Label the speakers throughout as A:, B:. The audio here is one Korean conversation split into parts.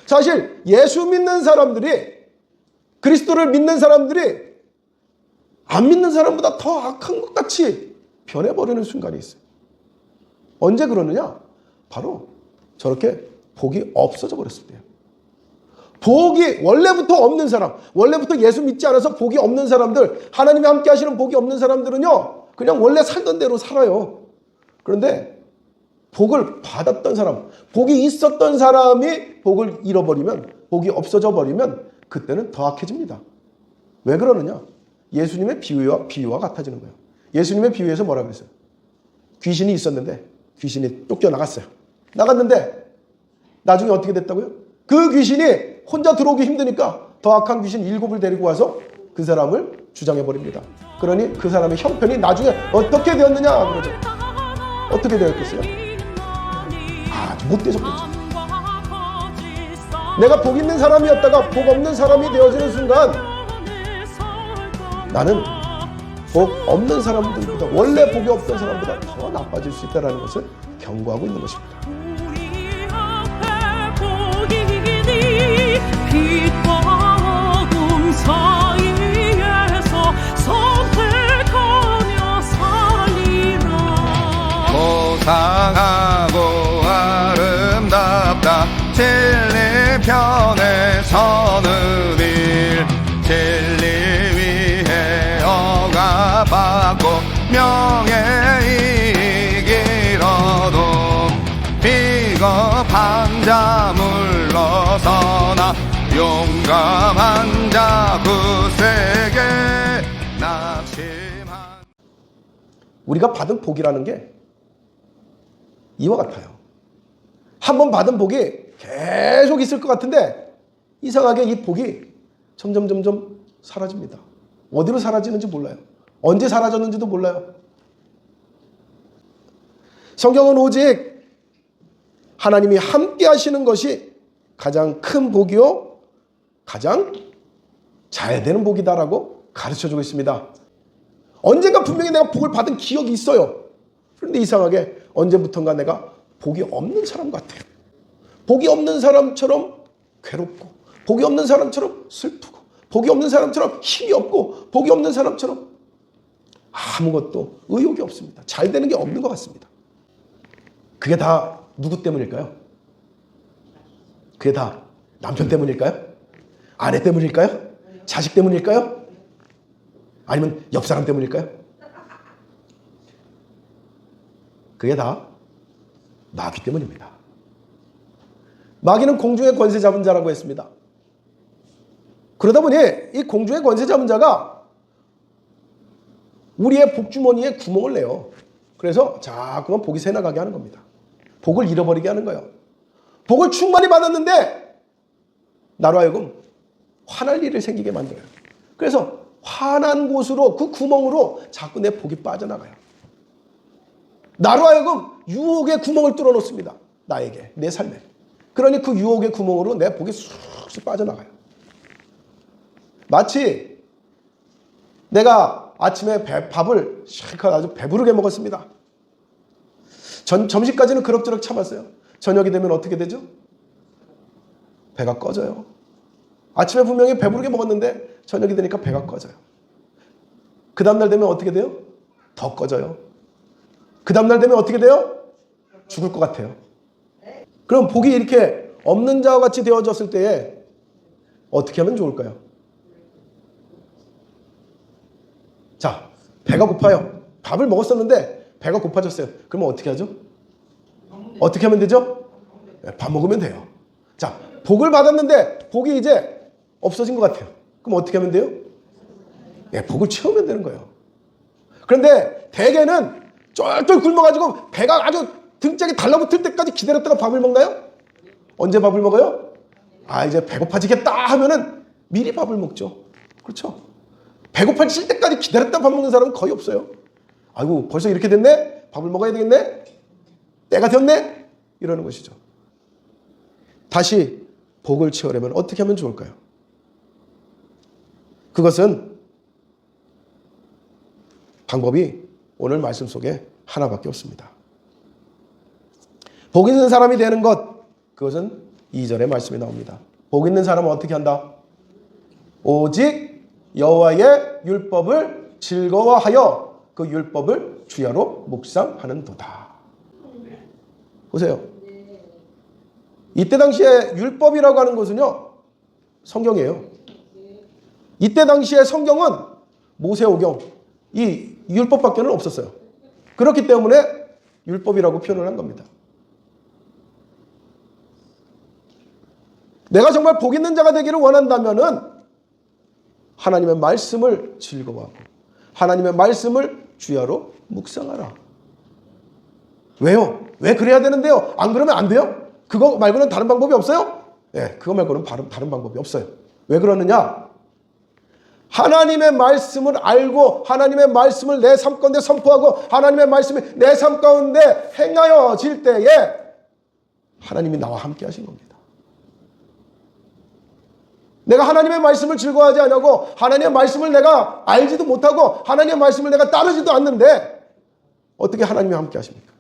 A: 사실 예수 믿는 사람들이, 그리스도를 믿는 사람들이 안 믿는 사람보다 더 악한 것 같이 변해버리는 순간이 있어요. 언제 그러느냐? 바로 저렇게 복이 없어져 버렸을 때예요. 복이 원래부터 없는 사람, 원래부터 예수 믿지 않아서 복이 없는 사람들, 하나님이 함께 하시는 복이 없는 사람들은요, 그냥 원래 살던 대로 살아요. 그런데 복을 받았던 사람, 복이 있었던 사람이 복을 잃어버리면, 복이 없어져 버리면 그때는 더 악해집니다. 왜 그러느냐? 예수님의 비유와 같아지는 거예요. 예수님의 비유에서 뭐라 그랬어요? 귀신이 있었는데 귀신이 쫓겨나갔어요. 나갔는데 나중에 어떻게 됐다고요? 그 귀신이 혼자 들어오기 힘드니까 더 악한 귀신 7을 데리고 와서 그 사람을 주장해버립니다. 그러니 그 사람의 형편이 나중에 어떻게 되었느냐 그러죠. 어떻게 되었겠어요? 아주 못되셨겠죠. 내가 복 있는 사람이었다가 복 없는 사람이 되어지는 순간 나는 복 없는 사람들보다, 원래 복이 없던 사람보다 더 나빠질 수 있다는 것을 경고하고 있는 것입니다.
B: 빛과 어둠 사이에서 선택하며 살리라.
C: 고상하고 아름답다 진리 편에 서는 일, 진리 위해 억압받고 명예 이기러도 비겁한 자 물러서나 용감한 자 굳세게 낙심한.
A: 우리가 받은 복이라는 게 이와 같아요. 한번 받은 복이 계속 있을 것 같은데 이상하게 이 복이 점점 사라집니다. 어디로 사라지는지 몰라요. 언제 사라졌는지도 몰라요. 성경은 오직 하나님이 함께 하시는 것이 가장 큰 복이요, 가장 잘 되는 복이다라고 가르쳐주고 있습니다. 언젠가 분명히 내가 복을 받은 기억이 있어요. 그런데 이상하게 언제부턴가 내가 복이 없는 사람 같아요. 복이 없는 사람처럼 괴롭고, 복이 없는 사람처럼 슬프고, 복이 없는 사람처럼 힘이 없고, 복이 없는 사람처럼 아무것도 의욕이 없습니다. 잘 되는 게 없는 것 같습니다. 그게 다 누구 때문일까요? 그게 다 남편 때문일까요? 아내 때문일까요? 자식 때문일까요? 아니면 옆 사람 때문일까요? 그게 다 마귀 때문입니다. 마귀는 공중의 권세 잡은 자라고 했습니다. 그러다 보니 이 공중의 권세 잡은 자가 우리의 복주머니에 구멍을 내요. 그래서 자꾸만 복이 새나가게 하는 겁니다. 복을 잃어버리게 하는 거예요. 복을 충만히 받았는데 나로 하여금 화날 일을 생기게 만들어요. 그래서 화난 곳으로, 그 구멍으로 자꾸 내 복이 빠져나가요. 나로 하여금 유혹의 구멍을 뚫어 놓습니다. 나에게, 내 삶에. 그러니 그 유혹의 구멍으로 내 복이 쑥쑥 빠져나가요. 마치 내가 아침에 밥을 실컷 아주 배부르게 먹었습니다. 점심까지는 그럭저럭 참았어요. 저녁이 되면 어떻게 되죠? 배가 꺼져요. 아침에 분명히 배부르게 먹었는데 저녁이 되니까 배가 꺼져요. 그 다음날 되면 어떻게 돼요? 더 꺼져요. 그 다음날 되면 어떻게 돼요? 죽을 것 같아요. 그럼 복이 이렇게 없는 자와 같이 되어졌을 때에 어떻게 하면 좋을까요? 자, 배가 고파요. 밥을 먹었었는데 배가 고파졌어요. 그러면 어떻게 하죠? 어떻게 하면 되죠? 밥 먹으면 돼요. 자, 복을 받았는데 복이 이제 없어진 것 같아요. 그럼 어떻게 하면 돼요? 복을 채우면 되는 거예요. 그런데 대개는 쫄쫄 굶어가지고 배가 아주 등짝에 달라붙을 때까지 기다렸다가 밥을 먹나요? 언제 밥을 먹어요? 이제 배고파지겠다 하면은 미리 밥을 먹죠. 그렇죠? 배고파질 때까지 기다렸다 밥 먹는 사람은 거의 없어요. 아이고, 벌써 이렇게 됐네? 밥을 먹어야 되겠네? 때가 되었네? 이러는 것이죠. 다시 복을 채우려면 어떻게 하면 좋을까요? 그것은 방법이 오늘 말씀 속에 하나밖에 없습니다. 복 있는 사람이 되는 것, 그것은 2절의 말씀이 나옵니다. 복 있는 사람은 어떻게 한다? 오직 여호와의 율법을 즐거워하여 그 율법을 주야로 묵상하는도다. 보세요. 이때 당시에 율법이라고 하는 것은요, 성경이에요. 이때 당시에 성경은 모세오경, 이 율법밖에는 없었어요. 그렇기 때문에 율법이라고 표현을 한 겁니다. 내가 정말 복 있는 자가 되기를 원한다면은 하나님의 말씀을 즐거워하고 하나님의 말씀을 주야로 묵상하라. 왜요? 왜 그래야 되는데요? 안 그러면 안 돼요? 그거 말고는 다른 방법이 없어요? 네, 그거 말고는 다른 방법이 없어요. 왜 그러느냐? 하나님의 말씀을 알고 하나님의 말씀을 내 삶 가운데 선포하고 하나님의 말씀이 내 삶 가운데 행하여질 때에 하나님이 나와 함께 하신 겁니다. 내가 하나님의 말씀을 즐거워하지 않고 하나님의 말씀을 내가 알지도 못하고 하나님의 말씀을 내가 따르지도 않는데 어떻게 하나님이 함께 하십니까?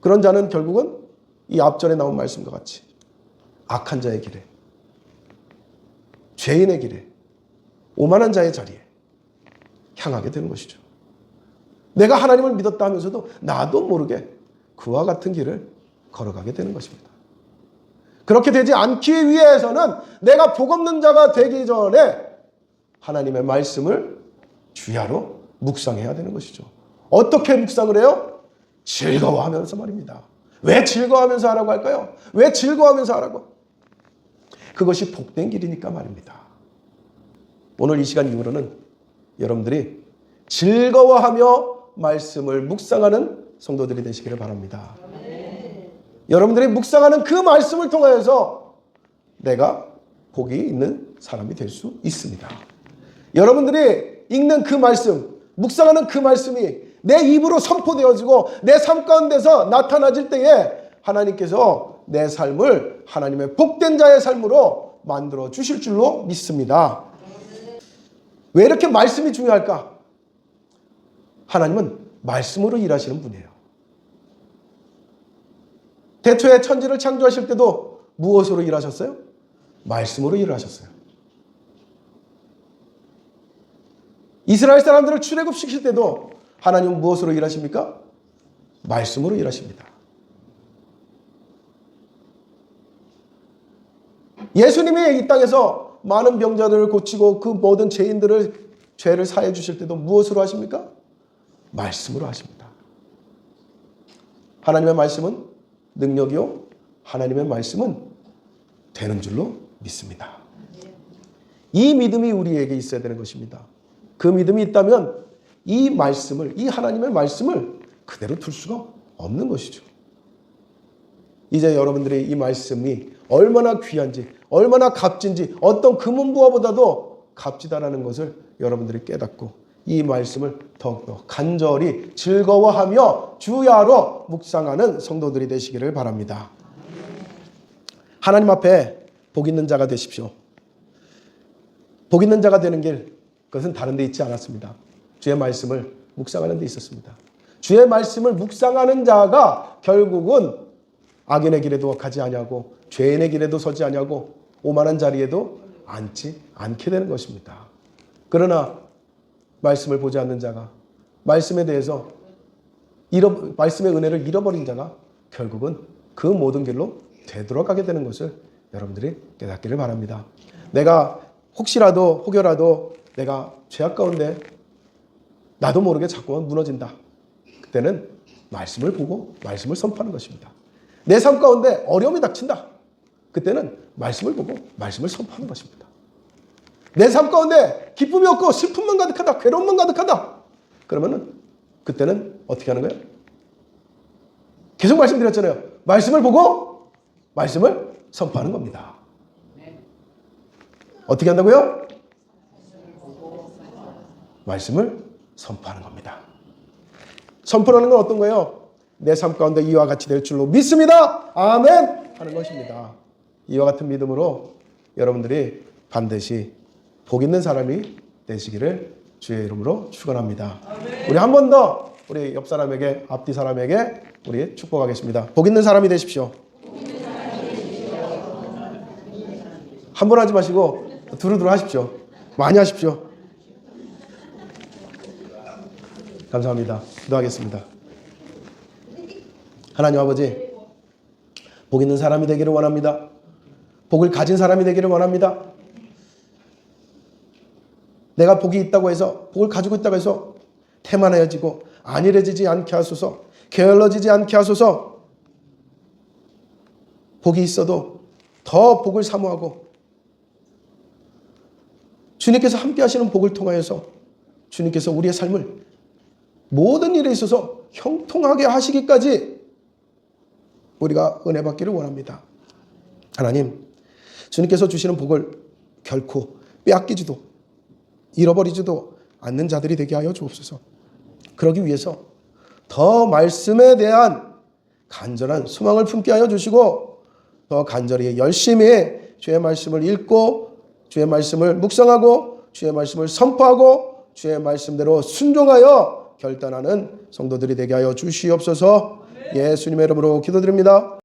A: 그런 자는 결국은 이 앞전에 나온 말씀과 같이 악한 자의 길에, 죄인의 길에, 오만한 자의 자리에 향하게 되는 것이죠. 내가 하나님을 믿었다 하면서도 나도 모르게 그와 같은 길을 걸어가게 되는 것입니다. 그렇게 되지 않기 위해서는 내가 복 없는 자가 되기 전에 하나님의 말씀을 주야로 묵상해야 되는 것이죠. 어떻게 묵상을 해요? 즐거워하면서 말입니다. 왜 즐거워하면서 하라고 할까요? 왜 즐거워하면서 하라고? 그것이 복된 길이니까 말입니다. 오늘 이 시간 이후로는 여러분들이 즐거워하며 말씀을 묵상하는 성도들이 되시기를 바랍니다. 여러분들이 묵상하는 그 말씀을 통하여서 내가 복이 있는 사람이 될 수 있습니다. 여러분들이 읽는 그 말씀, 묵상하는 그 말씀이 내 입으로 선포되어지고 내 삶 가운데서 나타나질 때에 하나님께서 내 삶을 하나님의 복된 자의 삶으로 만들어 주실 줄로 믿습니다. 왜 이렇게 말씀이 중요할까? 하나님은 말씀으로 일하시는 분이에요. 태초에 천지를 창조하실 때도 무엇으로 일하셨어요? 말씀으로 일하셨어요. 이스라엘 사람들을 출애굽시킬 때도 하나님은 무엇으로 일하십니까? 말씀으로 일하십니다. 예수님이 이 땅에서 많은 병자들을 고치고 그 모든 죄를 사해 주실 때도 무엇으로 하십니까? 말씀으로 하십니다. 하나님의 말씀은 능력이요, 하나님의 말씀은 되는 줄로 믿습니다. 이 믿음이 우리에게 있어야 되는 것입니다. 그 믿음이 있다면 이 말씀을, 이 하나님의 말씀을 그대로 둘 수가 없는 것이죠. 이제 여러분들이 이 말씀이 얼마나 귀한지, 얼마나 값진지, 어떤 금은부화보다도 값지다라는 것을 여러분들이 깨닫고 이 말씀을 더욱더 간절히 즐거워하며 주야로 묵상하는 성도들이 되시기를 바랍니다. 하나님 앞에 복 있는 자가 되십시오. 복 있는 자가 되는 길, 그것은 다른 데 있지 않았습니다. 주의 말씀을 묵상하는 데 있었습니다. 주의 말씀을 묵상하는 자가 결국은 악인의 길에도 가지 아니하고 죄인의 길에도 서지 아니하고 오만한 자리에도 앉지 않게 되는 것입니다. 그러나 말씀을 보지 않는 자가, 말씀에 대해서 말씀의 은혜를 잃어버린 자가 결국은 그 모든 길로 되돌아가게 되는 것을 여러분들이 깨닫기를 바랍니다. 내가 혹여라도 내가 죄악 가운데 나도 모르게 자꾸만 무너진다. 그때는 말씀을 보고 말씀을 선포하는 것입니다. 내 삶 가운데 어려움이 닥친다. 그때는 말씀을 보고 말씀을 선포하는 것입니다. 내 삶 가운데 기쁨이 없고 슬픔만 가득하다. 괴로움만 가득하다. 그러면은 그때는 어떻게 하는 거예요? 계속 말씀드렸잖아요. 말씀을 보고 말씀을 선포하는 겁니다. 어떻게 한다고요? 말씀을 선포하는 겁니다. 선포하는 건 어떤 거예요? 내 삶 가운데 이와 같이 될 줄로 믿습니다. 아멘 하는 것입니다. 이와 같은 믿음으로 여러분들이 반드시 복 있는 사람이 되시기를 주의 이름으로 축원합니다. 우리 한 번 더 우리 옆 사람에게, 앞뒤 사람에게 우리 축복하겠습니다. 복 있는 사람이 되십시오. 한 번 하지 마시고 두루두루 하십시오. 많이 하십시오. 감사합니다. 기도하겠습니다. 하나님 아버지, 복 있는 사람이 되기를 원합니다. 복을 가진 사람이 되기를 원합니다. 내가 복이 있다고 해서, 복을 가지고 있다고 해서 태만해지고 안일해지지 않게 하소서. 게을러지지 않게 하소서. 복이 있어도 더 복을 사모하고 주님께서 함께 하시는 복을 통하여서 주님께서 우리의 삶을 모든 일에 있어서 형통하게 하시기까지 우리가 은혜 받기를 원합니다. 하나님, 주님께서 주시는 복을 결코 빼앗기지도 잃어버리지도 않는 자들이 되게 하여 주옵소서. 그러기 위해서 더 말씀에 대한 간절한 소망을 품게 하여 주시고 더 간절히 열심히 주의 말씀을 읽고 주의 말씀을 묵상하고 주의 말씀을 선포하고 주의 말씀대로 순종하여 결단하는 성도들이 되게 하여 주시옵소서. 예수님의 이름으로 기도드립니다.